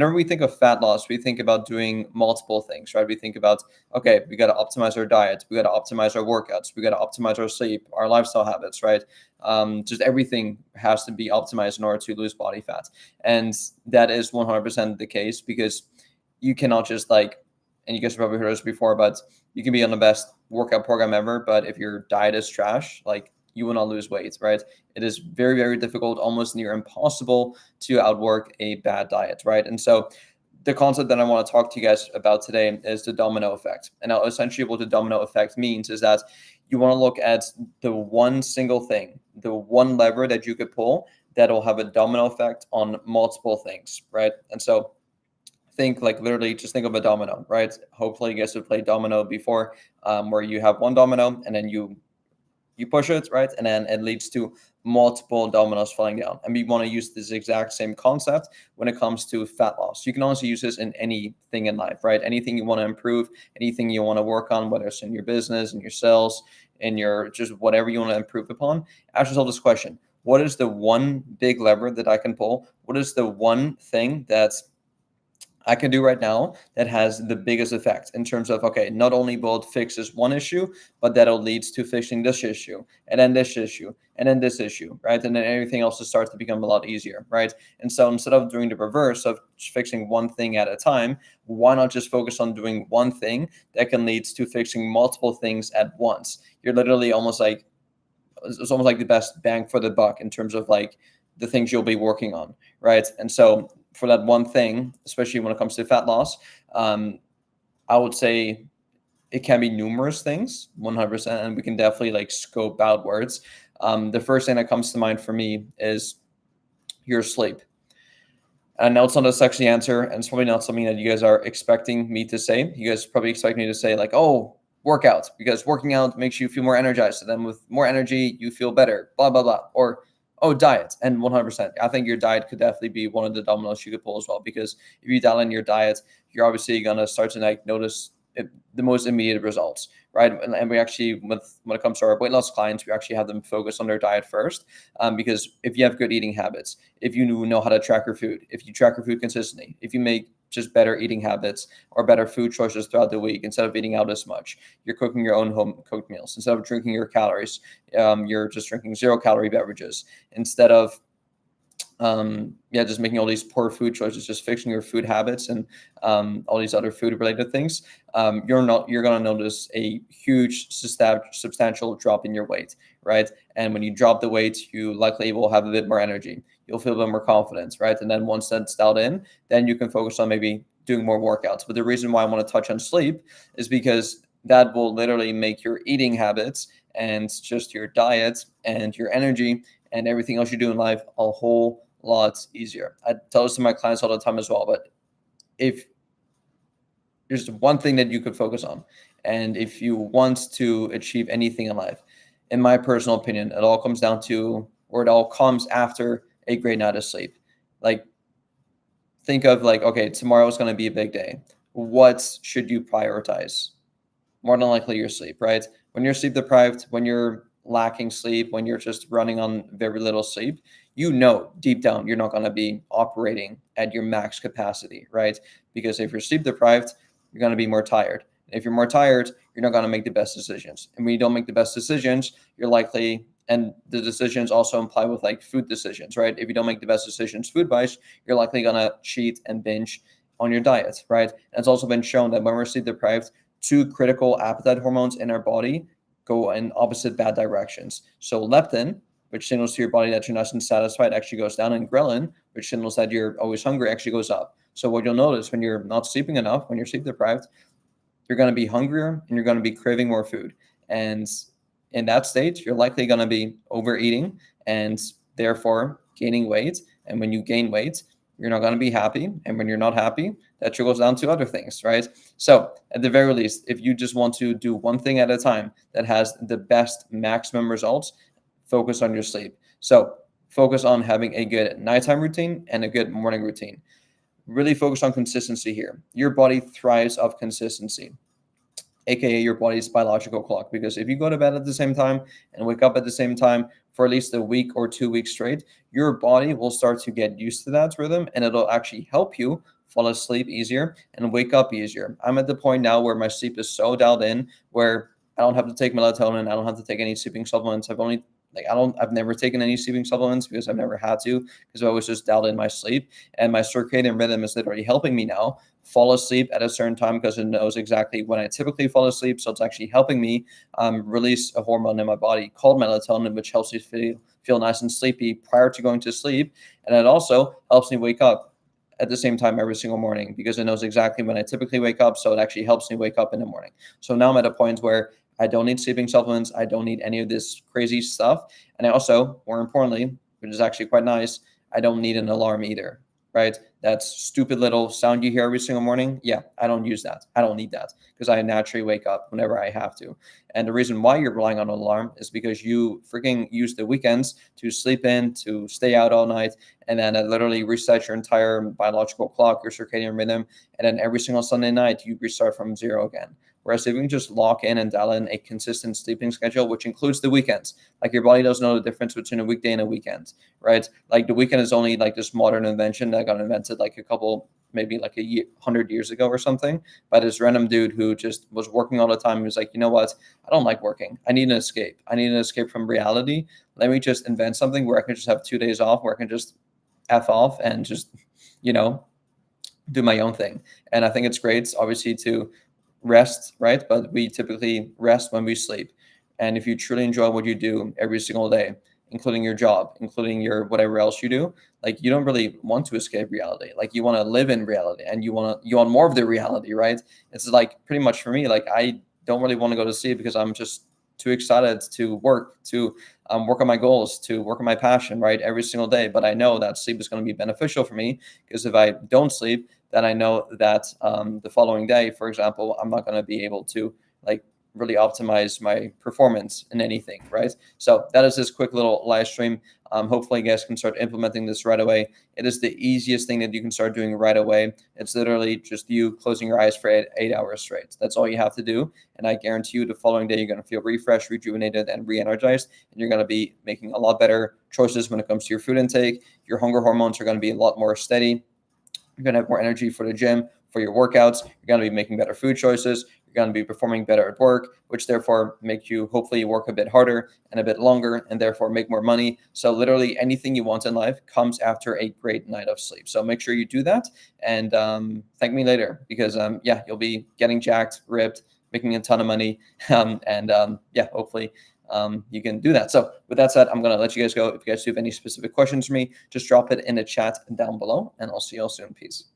whenever we think of fat loss, we think about doing multiple things, right? We think about, okay, we got to optimize our diet, we got to optimize our workouts, we got to optimize our sleep, our lifestyle habits, right? Just everything has to be optimized in order to lose body fat. And that is 100% the case, because you cannot just like, and you guys have probably heard this before, but you can be on the best workout program ever, but if your diet is trash, like, you will not lose weight, right? It is very, very difficult, almost near impossible to outwork a bad diet, right? And so the concept that I want to talk to you guys about today is the domino effect. And now essentially what the domino effect means is that you want to look at the one single thing, the one lever that you could pull that'll have a domino effect on multiple things, right? And so think like literally just think of a domino, right? Hopefully you guys have played domino before, where you have one domino and then you push it, right? And then it leads to multiple dominoes falling down. And we want to use this exact same concept when it comes to fat loss. You can also use this in anything in life, right? Anything you want to improve, anything you want to work on, whether it's in your business, in your sales, in your just whatever you want to improve upon. Ask yourself this question: what is the one big lever that I can pull? What is the one thing that's I can do right now that has the biggest effect in terms of, okay, not only will it fix this one issue, but that'll lead to fixing this issue, and then this issue, and then this issue, right? And then everything else just starts to become a lot easier, right? And so instead of doing the reverse of fixing one thing at a time, why not just focus on doing one thing that can lead to fixing multiple things at once? You're literally almost like, it's almost like the best bang for the buck in terms of like the things you'll be working on, right? And so for that one thing, especially when it comes to fat loss, I would say it can be numerous things, 100%, and we can definitely like scope outwards. The first thing that comes to mind for me is your sleep. And I know it's not a sexy answer, and it's probably not something that you guys are expecting me to say. You guys probably expect me to say like, oh, workout, because working out makes you feel more energized. And then with more energy, you feel better, blah, blah, blah. Or, oh, diet. And 100%. I think your diet could definitely be one of the dominoes you could pull as well, because if you dial in your diet, you're obviously going to start to like notice the most immediate results, right? And we actually, when it comes to our weight loss clients, we actually have them focus on their diet first, because if you have good eating habits, if you know how to track your food, if you track your food consistently, if you make just better eating habits or better food choices throughout the week, instead of eating out as much, you're cooking your own home cooked meals. Instead of drinking your calories, you're just drinking 0-calorie beverages. Instead of just making all these poor food choices, just fixing your food habits and all these other food related things, you're going to notice a huge substantial drop in your weight, right? And when you drop the weight, you likely will have a bit more energy. You'll feel a bit more confidence, right? And then once that's dialed in, then you can focus on maybe doing more workouts. But the reason why I want to touch on sleep is because that will literally make your eating habits and just your diet and your energy and everything else you do in life a whole lot easier. I tell this to my clients all the time as well, but if there's one thing that you could focus on, and if you want to achieve anything in life, in my personal opinion, it all comes down to, or it all comes after a great night of sleep. Like, think of like, okay, tomorrow is going to be a big day. What should you prioritize? More than likely your sleep, right? When you're sleep deprived, when you're lacking sleep, when you're just running on very little sleep, you know deep down you're not going to be operating at your max capacity, right? Because if you're sleep deprived, you're going to be more tired. If you're more tired, you're not going to make the best decisions. And when you don't make the best decisions, you're likely, and the decisions also imply with like food decisions, right? If you don't make the best decisions food-wise, you're likely going to cheat and binge on your diet, right? And it's also been shown that when we're sleep deprived, 2 critical appetite hormones in our body go in opposite bad directions. So leptin, which signals to your body that you're nice and satisfied, actually goes down, and ghrelin, which signals that you're always hungry, actually goes up. So what you'll notice when you're not sleeping enough, when you're sleep deprived, you're going to be hungrier and you're going to be craving more food. And in that state, you're likely going to be overeating and therefore gaining weight. And when you gain weight, you're not going to be happy. And when you're not happy, that trickles down to other things, right? So at the very least, if you just want to do one thing at a time that has the best maximum results, focus on your sleep. So focus on having a good nighttime routine and a good morning routine. Really focus on consistency here. Your body thrives off consistency, aka your body's biological clock. Because if you go to bed at the same time and wake up at the same time for at least a week or 2 weeks straight, your body will start to get used to that rhythm, and it'll actually help you fall asleep easier and wake up easier. I'm at the point now where my sleep is so dialed in where I don't have to take melatonin. I don't have to take any sleeping supplements. I've never taken any sleeping supplements because I've never had to, because I was just dialed in my sleep, and my circadian rhythm is literally helping me now fall asleep at a certain time because it knows exactly when I typically fall asleep. So it's actually helping me release a hormone in my body called melatonin, which helps me feel nice and sleepy prior to going to sleep. And it also helps me wake up at the same time every single morning because it knows exactly when I typically wake up. So it actually helps me wake up in the morning. So now I'm at a point where I don't need sleeping supplements. I don't need any of this crazy stuff. And I also, more importantly, which is actually quite nice, I don't need an alarm either, right? That stupid little sound you hear every single morning. Yeah, I don't use that. I don't need that because I naturally wake up whenever I have to. And the reason why you're relying on an alarm is because you freaking use the weekends to sleep in, to stay out all night, and then it literally resets your entire biological clock, your circadian rhythm. And then every single Sunday night, you restart from zero again. Whereas if you can just lock in and dial in a consistent sleeping schedule, which includes the weekends, like your body doesn't know the difference between a weekday and a weekend, right? Like the weekend is only like this modern invention that got invented like maybe like 100 years ago or something, by this random dude who just was working all the time. He was like, you know what? I don't like working. I need an escape. I need an escape from reality. Let me just invent something where I can just have 2 days off, where I can just F off and just, do my own thing. And I think it's great, obviously, to rest, right? But we typically rest when we sleep. And if you truly enjoy what you do every single day, including your job, including your whatever else you do, like you don't really want to escape reality. Like you want to live in reality, and you want more of the reality, right? It's like pretty much for me, like I don't really want to go to sleep because I'm just too excited to work on my goals, to work on my passion, right? Every single day. But I know that sleep is going to be beneficial for me because if I don't sleep, then I know that the following day, for example, I'm not going to be able to like really optimize my performance in anything, right? So that is this quick little live stream. Hopefully you guys can start implementing this right away. It is the easiest thing that you can start doing right away. It's literally just you closing your eyes for eight hours straight. That's all you have to do. And I guarantee you the following day, you're going to feel refreshed, rejuvenated, and re-energized. And you're going to be making a lot better choices when it comes to your food intake. Your hunger hormones are going to be a lot more steady. You're going to have more energy for the gym, for your workouts. You're going to be making better food choices. You're going to be performing better at work, which therefore make you hopefully work a bit harder and a bit longer and therefore make more money. So literally anything you want in life comes after a great night of sleep. So make sure you do that and thank me later because, you'll be getting jacked, ripped, making a ton of money. Hopefully you can do that. So with that said, I'm going to let you guys go. If you guys do have any specific questions for me, just drop it in the chat down below and I'll see you all soon. Peace.